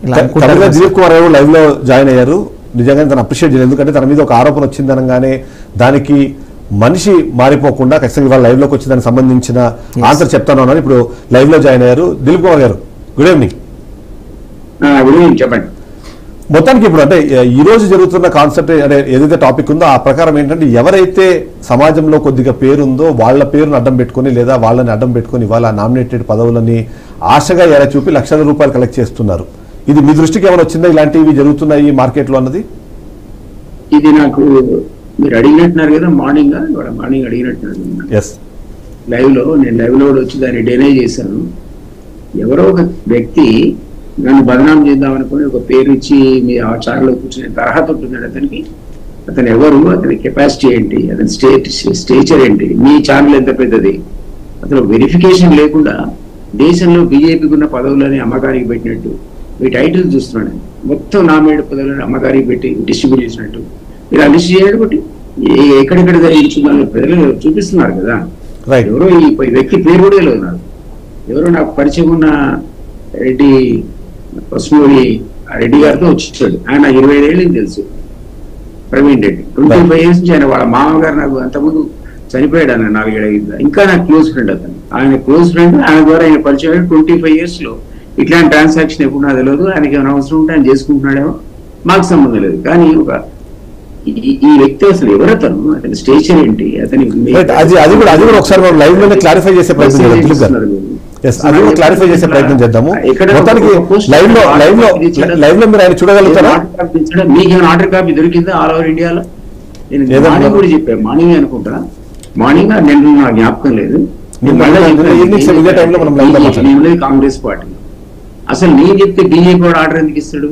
దిలీప్ కుమార్ గారు లైవ్ లో జాయిన్ అయ్యారు. నిజంగా తను అప్రిషియేట్ చేయలేదు, ఎందుకంటే తన మీద ఒక ఆరోపణ వచ్చిందనగానే దానికి మనిషి మారిపోకుండా ఖచ్చితంగా ఇవాళ లైవ్ లోకి వచ్చి దానికి సంబంధించిన ఆన్సర్ చెప్తాను అన్నారు. ఇప్పుడు లైవ్ లో జాయిన్ అయ్యారు. దిలీప్ కుమార్ గారు గుడ్ ఈవినింగ్. చెప్పండి. మొత్తానికి ఇప్పుడు అంటే ఈ రోజు జరుగుతున్న కాన్సెప్ట్ అంటే ఏదైతే టాపిక్ ఉందో ఆ ప్రకారం ఏంటంటే ఎవరైతే సమాజంలో కొద్దిగా పేరుందో వాళ్ళ పేరును అడ్డం పెట్టుకుని లేదా వాళ్ళని అడ్డం పెట్టుకుని వాళ్ళ నామినేటెడ్ పదవులని ఆశగా ఎర చూపి లక్షల రూపాయలు కలెక్ట్ చేస్తున్నారు. ఇది మీ దృష్టికి ఏమైనా వచ్చిందా, ఇలాంటివి జరుగుతున్నాయి మార్కెట్ లో అన్నది? ఇది నాకు మీరు అడిగినట్టున్నారు కదా, మార్నింగ్ అడిగినట్టున్నారు లైవ్ లో. నేను లైవ్ లో వచ్చి దాన్ని డెనై చేశాను. ఎవరో ఒక వ్యక్తి నన్ను బదనాం చేద్దాం అనుకుని ఒక పేరు ఇచ్చి మీ ఆ ఛానల్లో కూర్చునే తరహా ఉంటున్నాడు అతనికి. అతను ఎవరు, అతని కెపాసిటీ ఏంటి, అతని స్టేచర్ ఏంటి, మీ ఛానల్ ఎంత పెద్దది, అతను వెరిఫికేషన్ లేకుండా దేశంలో బీజేపీకి ఉన్న పదవులని అమ్మకానికి పెట్టినట్టు మీ టైటిల్ చూస్తున్నాడు. మొత్తం నామినేట్ పదవులను అమ్మకానికి పెట్టి డిస్ట్రిబ్యూట్ చేసినట్టు మీరు ఆ లిస్ట్ చేయాలి. బట్టి ఎక్కడెక్కడ జరిగించుకున్నారో ప్రజలు చూపిస్తున్నారు కదా. ఎవరో ఈ వ్యక్తి పేరు కూడా లేదు నాకు. ఎవరో నాకు పరిచయం ఉన్న రెడ్డి పసుమూరి రెడ్డి గారితో వచ్చాడు. ఆయన 25 ఏళ్ళు తెలుసు, ప్రవీణ్ రెడ్డి. 25 years నుంచి ఆయన వాళ్ళ మామగారు నాకు అంతకుముందు చనిపోయాడు అన్న 4-7 ఇంకా నాకు క్లోజ్ ఫ్రెండ్ అతను. ఆయన క్లోజ్ ఫ్రెండ్, ఆయన ద్వారా ఆయన పరిచయం 25 years లో ఇట్లాంటి ట్రాన్సాక్షన్ ఎప్పుడు నాకు తెలియదు. ఆయనకి ఏమైనా అవసరం ఉంటే ఆయన చేసుకుంటున్నాడేమో, మాకు సంబంధం లేదు. కానీ ఒక ఈ వ్యక్తి అసలు ఎవరతను, అతని స్టేచర్ ఏంటి, అతని ఒకసారి లైవ్ లోనే క్లారిఫై చేసే ప్రయత్నం చేద్దాము. మీరు ఆయన చూడగలుగుతారా? మీకేమైనా ఆర్డర్ కాపీ దొరికిందా ఆల్ ఓవర్ ఇండియాలో? నేను మార్నింగ్ కూడా చెప్పాను, మార్నింగ్ అనుకుంటా, మార్నింగ్ నేను నా జ్ఞాపకం లేదు. కాంగ్రెస్ పార్టీ అసలు నేను చెప్తే బీజేపీ వాడు ఆర్డర్ ఎందుకు ఇస్తాడు?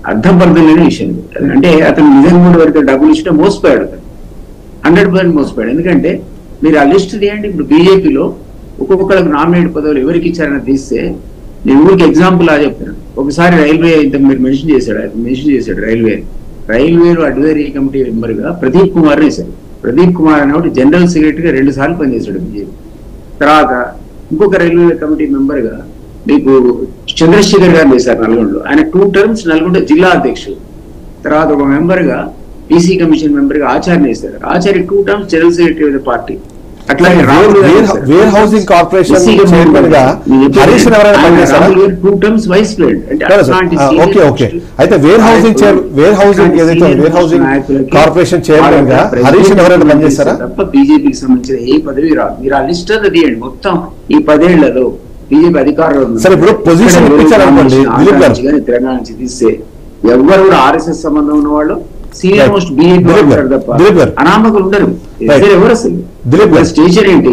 అర్థం పర్థం లేని విషయం. అంటే అతను నిజంగా వరకు డబ్బులు ఇచ్చినా మోసపోయాడు. అతను 100% మోసపోయాడు. ఎందుకంటే మీరు ఆ లిస్ట్ తీయండి. ఇప్పుడు బీజేపీలో ఒక్కొక్కరికి నామినేట్ పదవులు ఎవరికి ఇచ్చారని తీస్తే, నేను ఊరికి ఎగ్జాంపుల్ లా చెప్తాను. ఒకసారి రైల్వే ఇంత మీరు మెన్షన్ చేశాడు రైల్వేలో అడ్వైజరీ కమిటీ మెంబర్ గా ప్రదీప్ కుమార్ వేశారు. ప్రదీప్ కుమార్ అనేవాడు జనరల్ సెక్రటరీగా 2 సార్లు పనిచేశాడు బీజేపీ. తర్వాత ఇంకొక రైల్వే కమిటీ మెంబర్ గా మీకు చంద్రశేఖర్ గారు వేశారు నల్గొండలో. ఆయన 2 terms నల్గొండ జిల్లా అధ్యక్షుడు. తర్వాత ఒక మెంబర్ గా బీసీ కమిషన్ మెంబర్ గా ఆచార్య వేశారు. ఆచార్య 2 terms general secretary of the party. అట్లాగే వేర్ హౌసింగ్ కార్పొరేషన్ చైర్మన్ గా హరీష్ ఎవరైనా పనిచేశారా? 2 terms వైస్ ప్రెసిడెంట్. అయితే వేర్ హౌసింగ్ కార్పొరేషన్ చైర్మన్ గా హరీష్ ఎవరైనా పనిచేస్తారా? తప్ప బీజేపీకి సంబంధించిన ఏ పదవి రాదు. మీరు ఆ లిస్ట్ అది తీయండి. మొత్తం ఈ 10 ఏళ్లలో బీజేపీ అధికారంలో తెలంగాణ నుంచి తీస్తే ఎవరు కూడా ఆర్ఎస్ఎస్ సంబంధం ఉన్న వాళ్ళు సీనియర్ మోస్ట్ బీజేపీ తప్ప అనామకులు ఉండరు. ఎవరు అసలు స్టేచర్ ఏంటి?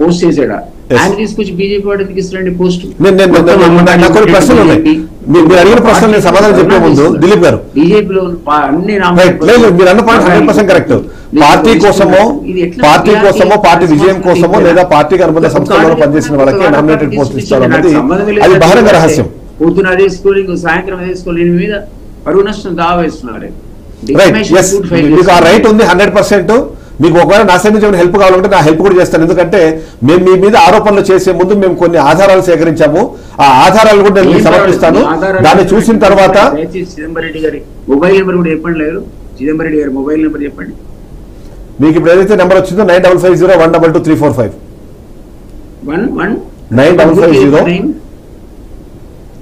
పోస్ట్ చేశాడా? ఆయన తీసుకొచ్చి బీజేపీ వాడు ఎందుకు ఇస్తారండి పోస్ట్? సమాధానం చెప్పే ముందు దిలీప్ గారు, బీజేపీలో అన్ని మీరు అన్న పాయింట్ 100% కరెక్ట్. పార్టీ కోసమో పార్టీ విజయం కోసమో లేదా పార్టీకి అనుబంధ సంస్థలలో పనిచేసిన వాళ్ళకి నామినేటెడ్ పోస్ట్ ఇస్తారు అన్నది అది బహిరంగ రహస్యం. పొద్దున అదే స్కూల్, సాయంత్రం అదే స్కూల్, నేను మీద పరువు నష్టం దావా వేస్తున్నారు. మీకు ఆ రైట్ ఉంది 100%. మీకు ఒకవేళ నా సైడ్ నుంచి హెల్ప్ కావాలంటే నా హెల్ప్ కూడా చేస్తాను. ఎందుకంటే మేము మీ మీద ఆరోపణలు చేసే ముందు మేము కొన్ని ఆధారాలు సేకరించాము. ఆ ఆధారాలు కూడా నేను సమర్పిస్తాను. దాన్ని చూసిన తర్వాత చిదంబరం రెడ్డి గారి మొబైల్ నెంబర్ కూడా చెప్పండి. లేదు, చిదంబరం రెడ్డి గారి మొబైల్ నెంబర్ చెప్పండి. మీకు ఇప్పుడు ఏదైతే నెంబర్ వచ్చిందో 9550122345 9550.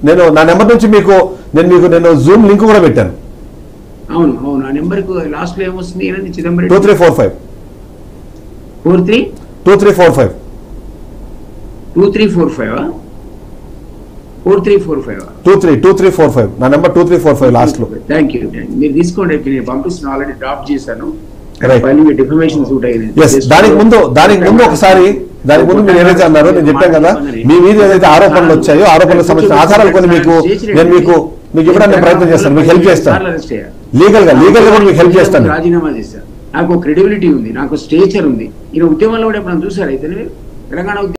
నేను నా నెంబర్ నుంచి నేను జూమ్ లింక్ కూడా పెట్టాను. అవును అవును, ఆ నెంబర్ కు లాస్ట్ లో ఏమొస్తుంది? చిదంబరం 2345 2345 2345 నా నెంబర్ 2345 లాస్ట్ లో. Thank you. మీరు తీసుకోండి, నేను పంపిస్తున్నాను, ఆల్రెడీ డ్రాప్ చేశాను. దానికి ముందు ఒకసారి మీరు ఏదైతే అన్నారో నేను చెప్పాను కదా, మీ మీద ఏదైతే ఆరోపణలు వచ్చాయో ఆరోపణలకు సంబంధించిన ఆధారాలు కొన్ని మీకు ఇవ్వడానికి ప్రయత్నం చేస్తాను. మీకు హెల్ప్ చేస్తాను. లీగల్ గా కూడా మీకు హెల్ప్ చేస్తాను. రాజీనామా చేశాను. నాకు క్రెడిబిలిటీ ఉంది, నాకు స్టేచర్ ఉంది. ఈ ఉద్యమంలో కూడా ఎప్పుడు చూసారు అయితే తెలంగాణ